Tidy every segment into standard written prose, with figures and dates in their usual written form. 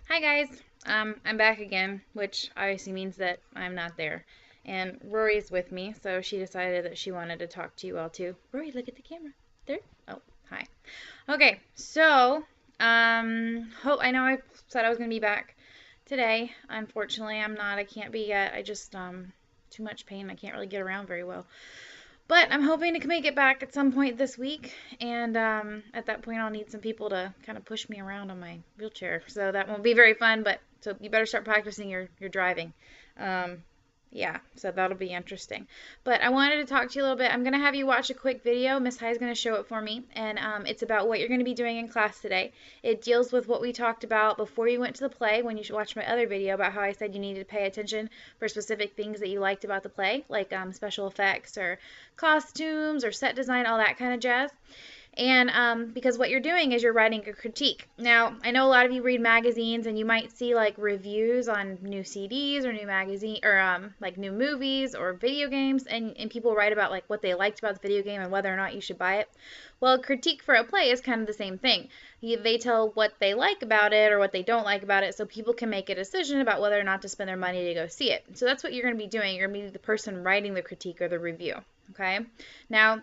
Hi guys, I'm back again, which obviously means that I'm not there. And Rory's with me, so she decided that she wanted to talk to you all too. Rory, look at the camera. There. Oh, hi. Okay, so I know I said I was gonna be back today. Unfortunately, I'm not. I can't be yet. I just too much pain. I can't really get around very well. But I'm hoping to make it back at some point this week, and at that point I'll need some people to kind of push me around on my wheelchair. So that won't be very fun, but so you better start practicing your driving. Um, yeah, so that'll be interesting. But I wanted to talk to you a little bit. I'm going to have you watch a quick video. Miss High is going to show it for me, and it's about what you're going to be doing in class today. It deals with what we talked about before you went to the play when you should watch my other video about how I said you needed to pay attention for specific things that you liked about the play, like special effects or costumes or set design, all that kind of jazz. And because what you're doing is you're writing a critique. Now, I know a lot of you read magazines and you might see like reviews on new CDs or new magazine or like new movies or video games, and people write about like what they liked about the video game and whether or not you should buy it. Well, a critique for a play is kind of the same thing. They tell what they like about it or what they don't like about it so people can make a decision about whether or not to spend their money to go see it. So that's what you're going to be doing. You're going to be the person writing the critique or the review. Okay? Now,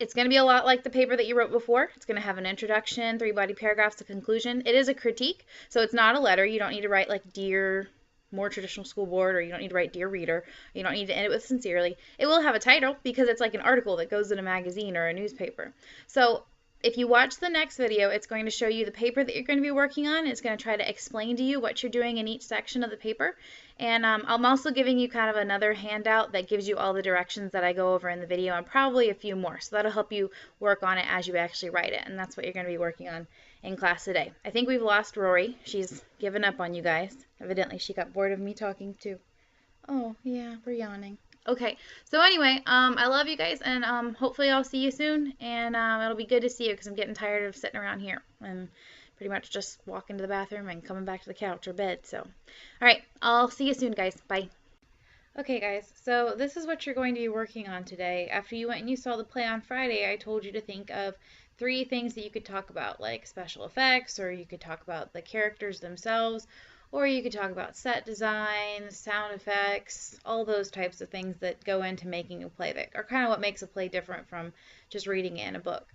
it's going to be a lot like the paper that you wrote before. It's going to have an introduction, 3 body paragraphs, a conclusion. It is a critique, so it's not a letter. You don't need to write like Dear more traditional school board, or you don't need to write Dear Reader. You don't need to end it with sincerely. It will have a title because it's like an article that goes in a magazine or a newspaper. So if you watch the next video, it's going to show you the paper that you're going to be working on. It's going to try to explain to you what you're doing in each section of the paper. And I'm also giving you kind of another handout that gives you all the directions that I go over in the video and probably a few more. So that'll help you work on it as you actually write it. And that's what you're going to be working on in class today. I think we've lost Rory. She's given up on you guys. Evidently, she got bored of me talking too. Oh, yeah, we're yawning. Okay, so anyway, I love you guys, and hopefully I'll see you soon, and it'll be good to see you because I'm getting tired of sitting around here and pretty much just walking to the bathroom and coming back to the couch or bed. So, all right, I'll see you soon, guys. Bye. Okay, guys, so this is what you're going to be working on today. After you went and you saw the play on Friday, I told you to think of 3 things that you could talk about, like special effects, or you could talk about the characters themselves, or you could talk about set design, sound effects, all those types of things that go into making a play that are kind of what makes a play different from just reading it in a book.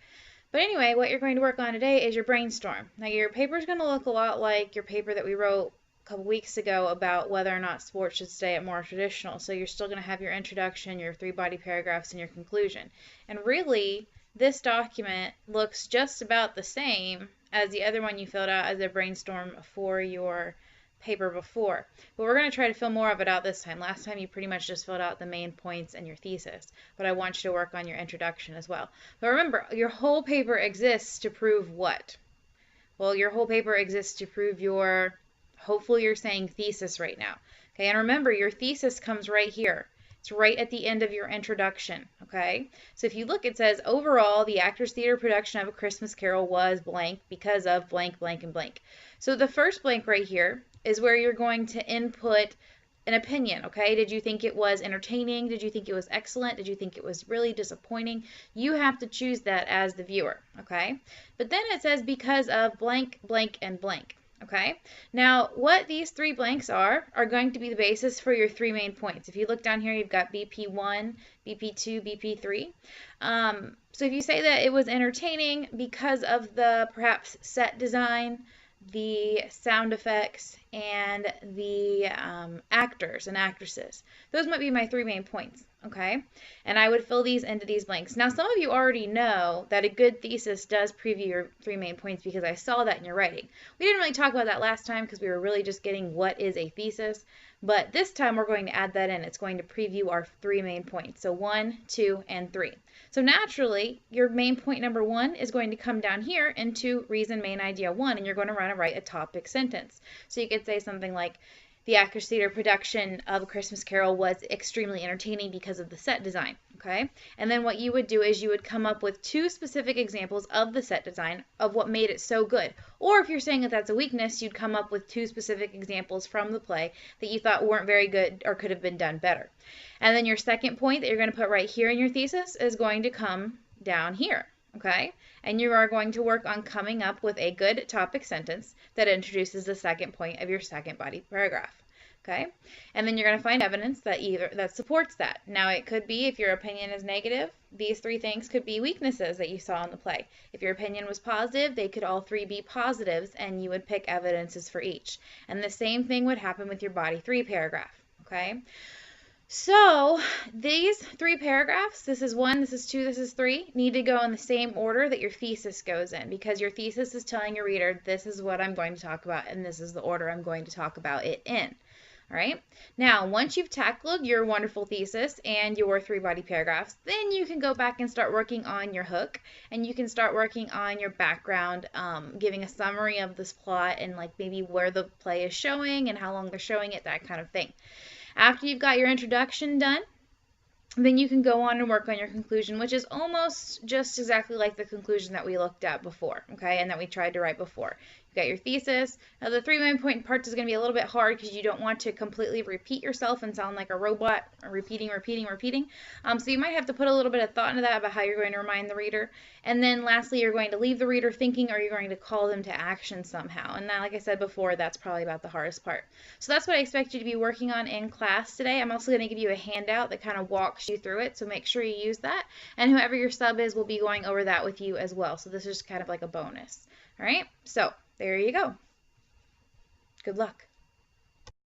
But anyway, what you're going to work on today is your brainstorm. Now your paper is going to look a lot like your paper that we wrote a couple weeks ago about whether or not sports should stay at more traditional. So you're still going to have your introduction, your 3 body paragraphs, and your conclusion. And really, this document looks just about the same as the other one you filled out as a brainstorm for your paper before. But we're going to try to fill more of it out this time. Last time you pretty much just filled out the main points and your thesis, but I want you to work on your introduction as well. But remember, your whole paper exists to prove what? Well, your whole paper exists to prove your, hopefully you're saying thesis right now. Okay, and remember, your thesis comes right here. It's right at the end of your introduction, okay? So if you look, it says, overall, the Actors Theater production of A Christmas Carol was blank because of blank, blank, and blank. So the first blank right here is where you're going to input an opinion, okay? Did you think it was entertaining? Did you think it was excellent? Did you think it was really disappointing? You have to choose that as the viewer, okay? But then it says because of blank, blank, and blank. Okay, now what these 3 blanks are going to be the basis for your 3 main points. If you look down here, you've got BP1, BP2, BP3. So if you say that it was entertaining because of the perhaps set design, the sound effects, and the actors and actresses, those might be my 3 main points. Okay, and I would fill these into these blanks. Now, some of you already know that a good thesis does preview your 3 main points because I saw that in your writing. We didn't really talk about that last time because we were really just getting what is a thesis, but this time we're going to add that in. It's going to preview our 3 main points, so 1, 2, and 3. So naturally, your main point number 1 is going to come down here into reason main idea 1, and you're going to want to write a topic sentence. So you could say something like, the Actors Theater production of A Christmas Carol was extremely entertaining because of the set design, okay? And then what you would do is you would come up with 2 specific examples of the set design of what made it so good. Or if you're saying that that's a weakness, you'd come up with 2 specific examples from the play that you thought weren't very good or could have been done better. And then your second point that you're going to put right here in your thesis is going to come down here. okay? And you are going to work on coming up with a good topic sentence that introduces the second point of your second body paragraph. Okay, and then you're going to find evidence that supports that. Now, it could be, if your opinion is negative, these three things could be weaknesses that you saw in the play. If your opinion was positive, they could all three be positives, and you would pick evidences for each. And the same thing would happen with your body 3 paragraph. Okay, so these 3 paragraphs, this is 1, this is 2, this is 3, need to go in the same order that your thesis goes in, because your thesis is telling your reader, this is what I'm going to talk about, and this is the order I'm going to talk about it in. All right. Now, once you've tackled your wonderful thesis and your 3 body paragraphs, then you can go back and start working on your hook, and you can start working on your background, giving a summary of this plot and like maybe where the play is showing and how long they're showing it, that kind of thing. After you've got your introduction done, then you can go on and work on your conclusion, which is almost just exactly like the conclusion that we looked at before, okay, and that we tried to write before. You got your thesis. Now, the 3 main point parts is going to be a little bit hard because you don't want to completely repeat yourself and sound like a robot, repeating. So you might have to put a little bit of thought into that about how you're going to remind the reader. And then lastly, you're going to leave the reader thinking, or you're going to call them to action somehow. And that, like I said before, that's probably about the hardest part. So that's what I expect you to be working on in class today. I'm also going to give you a handout that kind of walks you through it, so make sure you use that. And whoever your sub is will be going over that with you as well. So this is kind of like a bonus. All right, so there you go. Good luck.